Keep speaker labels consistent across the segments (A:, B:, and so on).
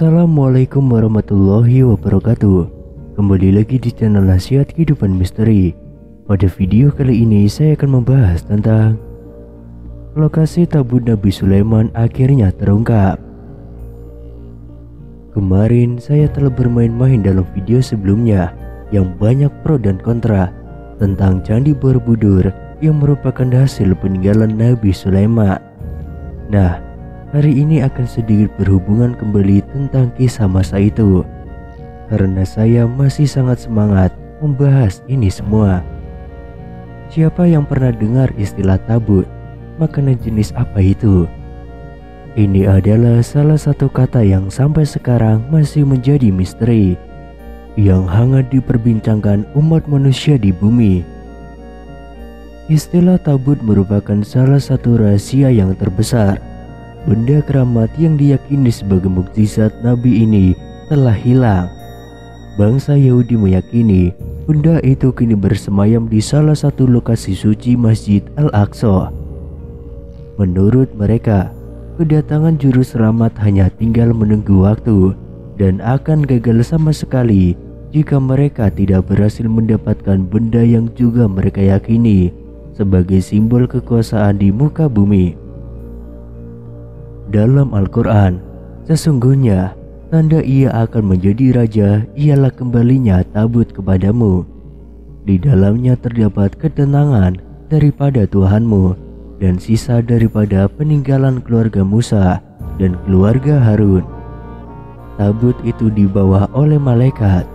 A: Assalamualaikum warahmatullahi wabarakatuh. Kembali lagi di channel Nasihat Kehidupan Misteri. Pada video kali ini saya akan membahas tentang lokasi tabut Nabi Sulaiman akhirnya terungkap. Kemarin saya telah bermain-main dalam video sebelumnya yang banyak pro dan kontra tentang Candi Borobudur yang merupakan hasil peninggalan Nabi Sulaiman. Nah, hari ini akan sedikit berhubungan kembali tentang kisah masa itu, karena saya masih sangat semangat membahas ini semua. Siapa yang pernah dengar istilah tabut? Makanan jenis apa itu? Ini adalah salah satu kata yang sampai sekarang masih menjadi misteri yang hangat diperbincangkan umat manusia di bumi. Istilah tabut merupakan salah satu rahasia yang terbesar. Benda keramat yang diyakini sebagai mukjizat Nabi ini telah hilang. Bangsa Yahudi meyakini benda itu kini bersemayam di salah satu lokasi suci Masjid Al-Aqsa. Menurut mereka, kedatangan juru selamat hanya tinggal menunggu waktu dan akan gagal sama sekali jika mereka tidak berhasil mendapatkan benda yang juga mereka yakini sebagai simbol kekuasaan di muka bumi. Dalam Al-Quran, sesungguhnya tanda ia akan menjadi raja ialah kembalinya tabut kepadamu. Di dalamnya terdapat ketenangan daripada Tuhanmu dan sisa daripada peninggalan keluarga Musa dan keluarga Harun. Tabut itu dibawa oleh malaikat.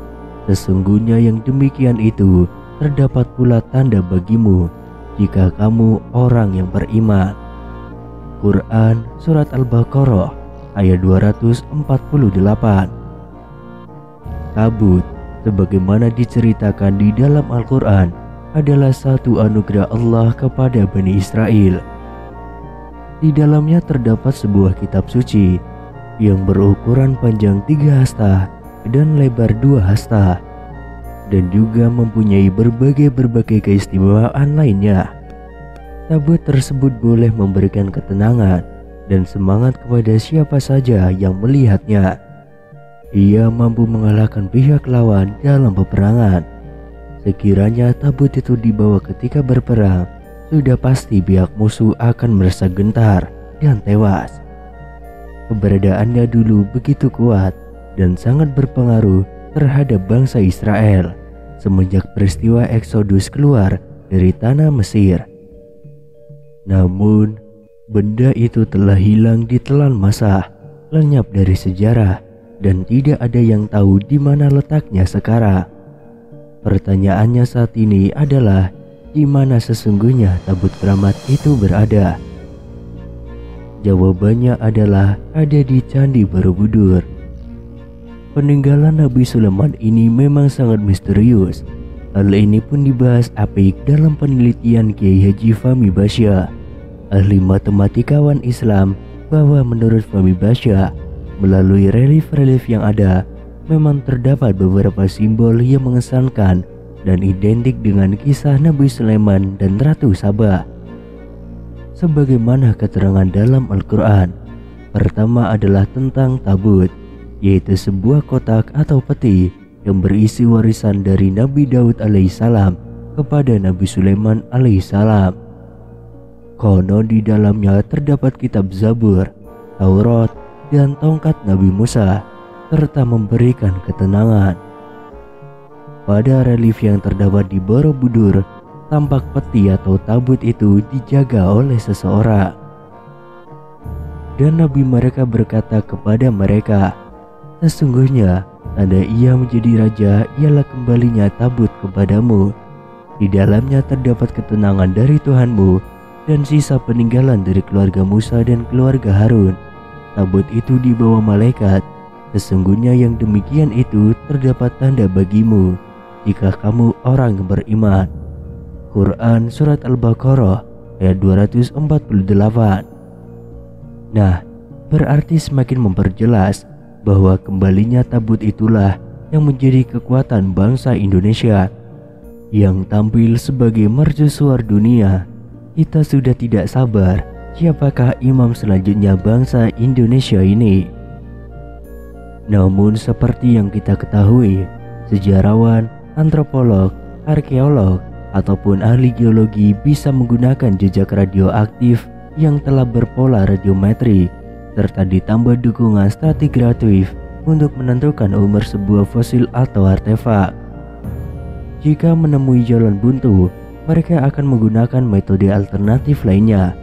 A: Sesungguhnya yang demikian itu terdapat pula tanda bagimu jika kamu orang yang beriman. Quran Surat Al-Baqarah ayat 248. Tabut, sebagaimana diceritakan di dalam Al-Quran, adalah satu anugerah Allah kepada Bani Israel. Di dalamnya terdapat sebuah kitab suci yang berukuran panjang 3 hasta dan lebar 2 hasta, dan juga mempunyai berbagai keistimewaan lainnya. Tabut tersebut boleh memberikan ketenangan dan semangat kepada siapa saja yang melihatnya. Ia mampu mengalahkan pihak lawan dalam peperangan. Sekiranya tabut itu dibawa ketika berperang, sudah pasti pihak musuh akan merasa gentar dan tewas. Keberadaannya dulu begitu kuat dan sangat berpengaruh terhadap bangsa Israel semenjak peristiwa Eksodus keluar dari tanah Mesir. Namun, benda itu telah hilang ditelan masa, lenyap dari sejarah, dan tidak ada yang tahu di mana letaknya sekarang. Pertanyaannya saat ini adalah, di mana sesungguhnya tabut keramat itu berada? Jawabannya adalah ada di Candi Borobudur. Peninggalan Nabi Sulaiman ini memang sangat misterius. Hal ini pun dibahas apik dalam penelitian Kiai Haji Fahmi Basya, ahli matematikawan Islam, bahwa menurut Fahmi Basya, melalui relief-relief yang ada, memang terdapat beberapa simbol yang mengesankan dan identik dengan kisah Nabi Sulaiman dan Ratu Sabah. Sebagaimana keterangan dalam Al-Quran, pertama adalah tentang tabut, yaitu sebuah kotak atau peti yang berisi warisan dari Nabi Daud alaihissalam kepada Nabi Sulaiman alaihissalam. Konon di dalamnya terdapat kitab Zabur, Taurat, dan tongkat Nabi Musa, serta memberikan ketenangan. Pada relief yang terdapat di Borobudur, tampak peti atau tabut itu dijaga oleh seseorang. Dan Nabi mereka berkata kepada mereka, sesungguhnya tanda ia menjadi raja ialah kembalinya tabut kepadamu. Di dalamnya terdapat ketenangan dari Tuhanmu dan sisa peninggalan dari keluarga Musa dan keluarga Harun. Tabut itu dibawa malaikat. Sesungguhnya yang demikian itu terdapat tanda bagimu jika kamu orang yang beriman. Quran Surat Al-Baqarah ayat 248. Nah, berarti semakin memperjelas bahwa kembalinya tabut itulah yang menjadi kekuatan bangsa Indonesia yang tampil sebagai mercusuar dunia. Kita sudah tidak sabar siapakah imam selanjutnya bangsa Indonesia ini. Namun seperti yang kita ketahui, sejarawan, antropolog, arkeolog, ataupun ahli geologi bisa menggunakan jejak radioaktif yang telah berpola radiometrik serta ditambah dukungan stratigratif untuk menentukan umur sebuah fosil atau artefak. Jika menemui jalan buntu, mereka akan menggunakan metode alternatif lainnya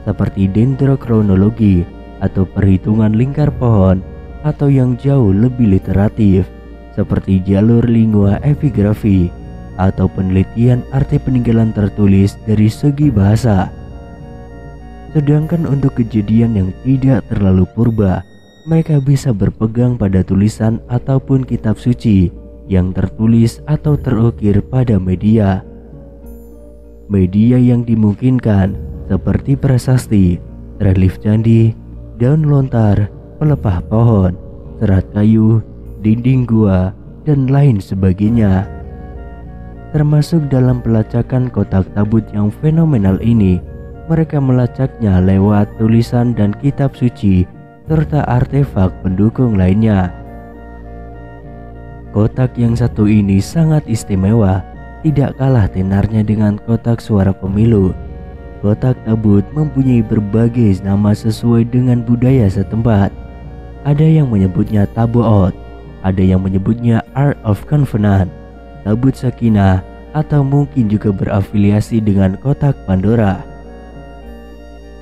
A: seperti dendrokronologi atau perhitungan lingkar pohon, atau yang jauh lebih literatif seperti jalur lingua epigrafi atau penelitian arti peninggalan tertulis dari segi bahasa. Sedangkan untuk kejadian yang tidak terlalu purba, mereka bisa berpegang pada tulisan ataupun kitab suci yang tertulis atau terukir pada media. Media yang dimungkinkan seperti prasasti, relief candi, daun lontar, pelepah pohon, serat kayu, dinding gua, dan lain sebagainya. Termasuk dalam pelacakan kotak tabut yang fenomenal ini, mereka melacaknya lewat tulisan dan kitab suci serta artefak pendukung lainnya. Kotak yang satu ini sangat istimewa, tidak kalah tenarnya dengan kotak suara pemilu. Kotak tabut mempunyai berbagai nama sesuai dengan budaya setempat. Ada yang menyebutnya tabuot, ada yang menyebutnya Ark of Covenant, tabut sakinah, atau mungkin juga berafiliasi dengan kotak Pandora.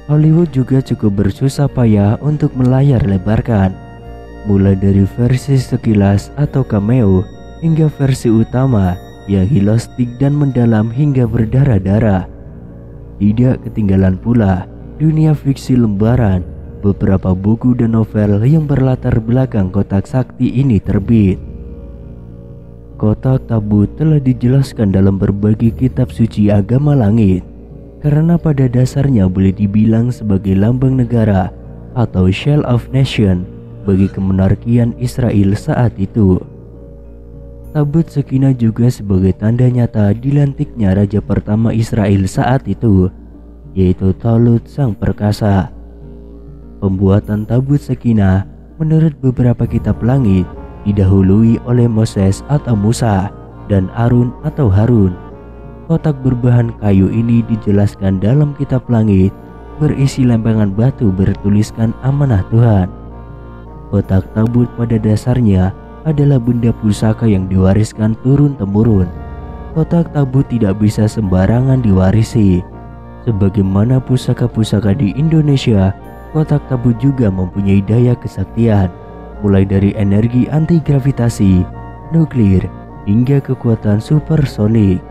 A: Hollywood juga cukup bersusah payah untuk melayar lebarkan, mulai dari versi sekilas atau cameo hingga versi utama yang hilastik dan mendalam hingga berdarah-darah. Tidak ketinggalan pula dunia fiksi lembaran, beberapa buku dan novel yang berlatar belakang kotak sakti ini terbit. Kotak tabut telah dijelaskan dalam berbagai kitab suci agama langit, karena pada dasarnya boleh dibilang sebagai lambang negara atau Shell of Nation bagi kemonarkian Israel saat itu. Tabut sakinah juga sebagai tanda nyata dilantiknya raja pertama Israel saat itu, yaitu Talut sang perkasa. Pembuatan tabut sakinah menurut beberapa kitab langit didahului oleh Moses atau Musa dan Arun atau Harun. Kotak berbahan kayu ini dijelaskan dalam kitab langit berisi lempengan batu bertuliskan amanah Tuhan. Kotak tabut pada dasarnya adalah benda pusaka yang diwariskan turun-temurun. Kotak tabut tidak bisa sembarangan diwarisi. Sebagaimana pusaka-pusaka di Indonesia, kotak tabut juga mempunyai daya kesaktian, mulai dari energi anti gravitasi, nuklir, hingga kekuatan supersonik.